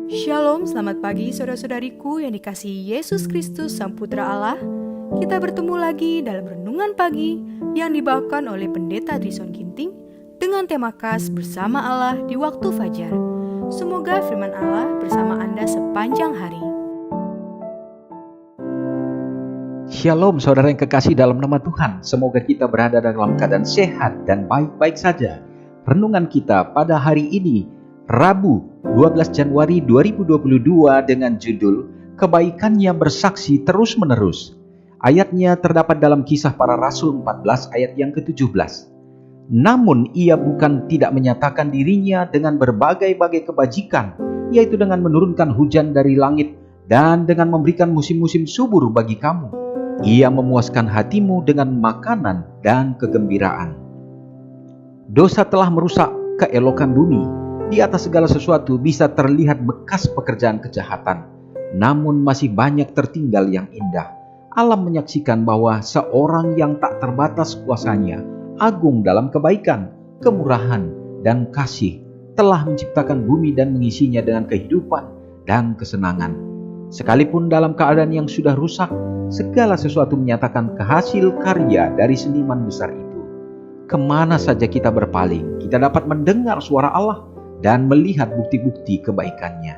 Shalom, selamat pagi saudara-saudariku yang dikasihi Yesus Kristus Sang Putra Allah. Kita bertemu lagi dalam Renungan Pagi yang dibawakan oleh Pendeta Drison Ginting dengan tema khas Bersama Allah di Waktu Fajar. Semoga firman Allah bersama Anda sepanjang hari. Shalom saudara yang kekasih dalam nama Tuhan. Semoga kita berada dalam keadaan sehat dan baik-baik saja. Renungan kita pada hari ini Rabu 12 Januari 2022 dengan judul Kebaikannya Bersaksi Terus-Menerus. Ayatnya terdapat dalam Kisah Para Rasul 14 ayat yang ke-17. Namun ia bukan tidak menyatakan dirinya dengan berbagai-bagai kebajikan, yaitu dengan menurunkan hujan dari langit dan dengan memberikan musim-musim subur bagi kamu. Ia memuaskan hatimu dengan makanan dan kegembiraan. Dosa telah merusak keelokan bumi. Di atas segala sesuatu bisa terlihat bekas pekerjaan kejahatan, namun masih banyak tertinggal yang indah. Alam menyaksikan bahwa seorang yang tak terbatas kuasanya, agung dalam kebaikan, kemurahan, dan kasih, telah menciptakan bumi dan mengisinya dengan kehidupan dan kesenangan. Sekalipun dalam keadaan yang sudah rusak, segala sesuatu menyatakan kehasil karya dari seniman besar itu. Kemana saja kita berpaling, kita dapat mendengar suara Allah dan melihat bukti-bukti kebaikannya.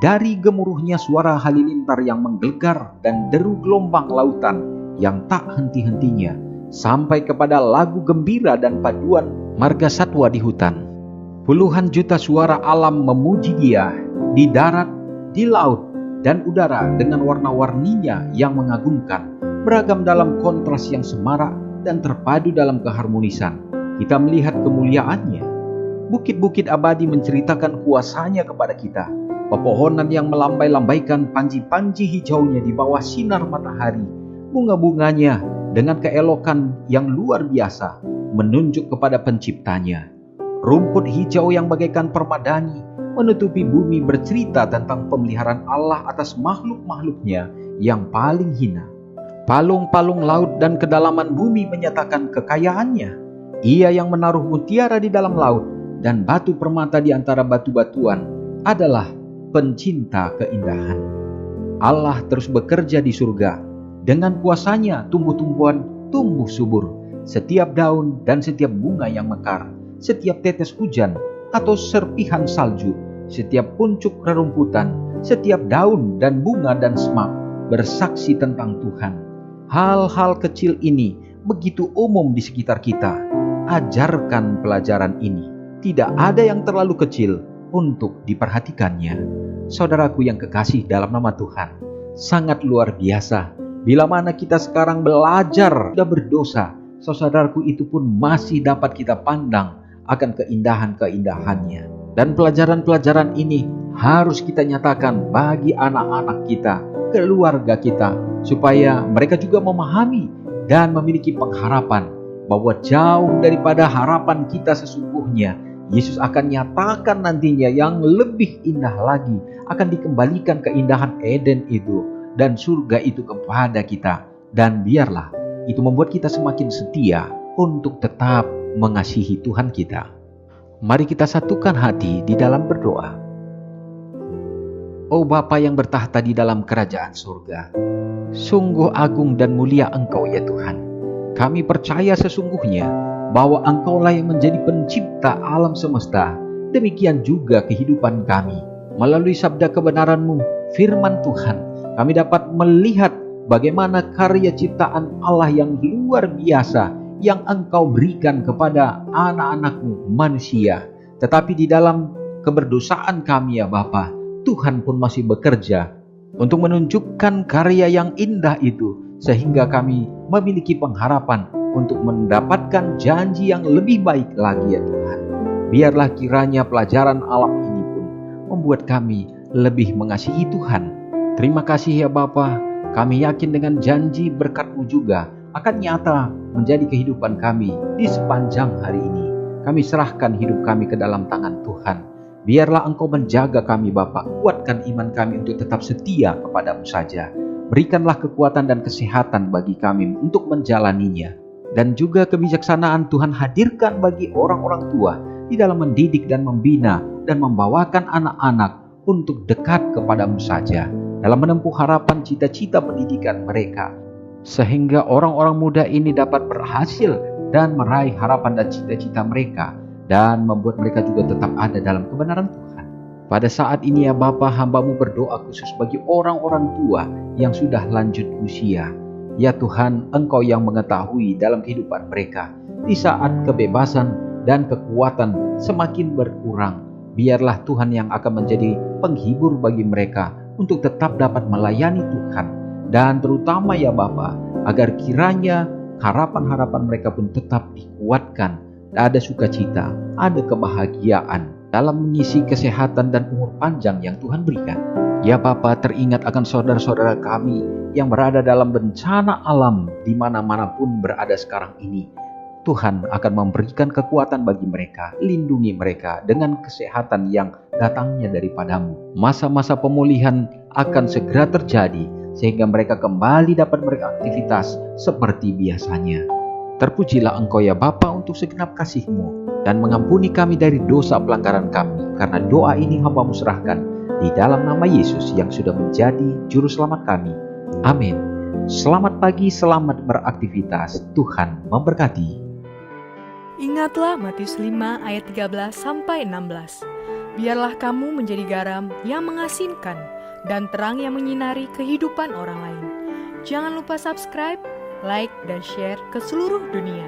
Dari gemuruhnya suara halilintar yang menggelegar dan deru gelombang lautan yang tak henti-hentinya, sampai kepada lagu gembira dan paduan marga satwa di hutan. Puluhan juta suara alam memuji Dia di darat, di laut, dan udara dengan warna-warninya yang mengagumkan, beragam dalam kontras yang semarak dan terpadu dalam keharmonisan. Kita melihat kemuliaannya. Bukit-bukit abadi menceritakan kuasanya kepada kita. Pepohonan yang melambai-lambaikan panji-panji hijaunya di bawah sinar matahari. Bunga-bunganya dengan keelokan yang luar biasa menunjuk kepada penciptanya. Rumput hijau yang bagaikan permadani menutupi bumi bercerita tentang pemeliharaan Allah atas makhluk-makhluknya yang paling hina. Palung-palung laut dan kedalaman bumi menyatakan kekayaannya. Ia yang menaruh mutiara di dalam laut dan batu permata di antara batu-batuan adalah pencinta keindahan. Allah terus bekerja di surga. Dengan kuasanya tumbuh-tumbuhan tumbuh subur. Setiap daun dan setiap bunga yang mekar, setiap tetes hujan atau serpihan salju, setiap puncuk rerumputan, setiap daun dan bunga dan semak bersaksi tentang Tuhan. Hal-hal kecil ini begitu umum di sekitar kita. Ajarkan pelajaran ini. Tidak ada yang terlalu kecil untuk diperhatikannya. Saudaraku yang kekasih dalam nama Tuhan, sangat luar biasa. Bila mana kita sekarang belajar sudah berdosa, saudaraku itu pun masih dapat kita pandang akan keindahan-keindahannya. Dan pelajaran-pelajaran ini harus kita nyatakan bagi anak-anak kita, keluarga kita, supaya mereka juga memahami dan memiliki pengharapan bahwa jauh daripada harapan kita sesungguhnya, Yesus akan nyatakan nantinya yang lebih indah lagi, akan dikembalikan keindahan Eden itu dan surga itu kepada kita. Dan biarlah itu membuat kita semakin setia untuk tetap mengasihi Tuhan kita. Mari kita satukan hati di dalam berdoa. Oh Bapa yang bertahta di dalam kerajaan surga, sungguh agung dan mulia Engkau ya Tuhan. Kami percaya sesungguhnya bahwa Engkaulah yang menjadi pencipta alam semesta. Demikian juga kehidupan kami. Melalui sabda kebenaran-Mu, firman Tuhan, kami dapat melihat bagaimana karya ciptaan Allah yang luar biasa yang Engkau berikan kepada anak-anak-Mu manusia. Tetapi di dalam keberdosaan kami ya Bapa, Tuhan pun masih bekerja untuk menunjukkan karya yang indah itu, sehingga kami memiliki pengharapan untuk mendapatkan janji yang lebih baik lagi ya Tuhan. Biarlah kiranya pelajaran alam ini pun membuat kami lebih mengasihi Tuhan. Terima kasih ya Bapa. Kami yakin dengan janji berkat-Mu juga akan nyata menjadi kehidupan kami di sepanjang hari ini. Kami serahkan hidup kami ke dalam tangan Tuhan. Biarlah Engkau menjaga kami Bapa. Kuatkan iman kami untuk tetap setia kepada-Mu saja. Berikanlah kekuatan dan kesehatan bagi kami untuk menjalaninya. Dan juga kebijaksanaan Tuhan hadirkan bagi orang-orang tua di dalam mendidik dan membina dan membawakan anak-anak untuk dekat kepadamu saja dalam menempuh harapan cita-cita pendidikan mereka, sehingga orang-orang muda ini dapat berhasil dan meraih harapan dan cita-cita mereka, dan membuat mereka juga tetap ada dalam kebenaran Tuhan. Pada saat ini ya Bapa, hamba-Mu berdoa khusus bagi orang-orang tua yang sudah lanjut usia. Ya Tuhan, Engkau yang mengetahui dalam kehidupan mereka. Di saat kebebasan dan kekuatan semakin berkurang, biarlah Tuhan yang akan menjadi penghibur bagi mereka untuk tetap dapat melayani Tuhan. Dan terutama ya Bapa, agar kiranya harapan-harapan mereka pun tetap dikuatkan. Ada sukacita, ada kebahagiaan dalam mengisi kesehatan dan umur panjang yang Tuhan berikan. Ya Bapa, teringat akan saudara-saudara kami yang berada dalam bencana alam di mana-manapun berada sekarang ini. Tuhan akan memberikan kekuatan bagi mereka, lindungi mereka dengan kesehatan yang datangnya daripadamu. Masa-masa pemulihan akan segera terjadi, sehingga mereka kembali dapat beraktivitas seperti biasanya. Terpujilah Engkau ya Bapa untuk segenap kasih-Mu, dan mengampuni kami dari dosa pelanggaran kami, karena doa ini hamba-Mu serahkan di dalam nama Yesus yang sudah menjadi juru selamat kami. Amin. Selamat pagi, selamat beraktivitas. Tuhan memberkati. Ingatlah Matius 5 ayat 13-16. Biarlah kamu menjadi garam yang mengasinkan dan terang yang menyinari kehidupan orang lain. Jangan lupa subscribe, like, dan share ke seluruh dunia.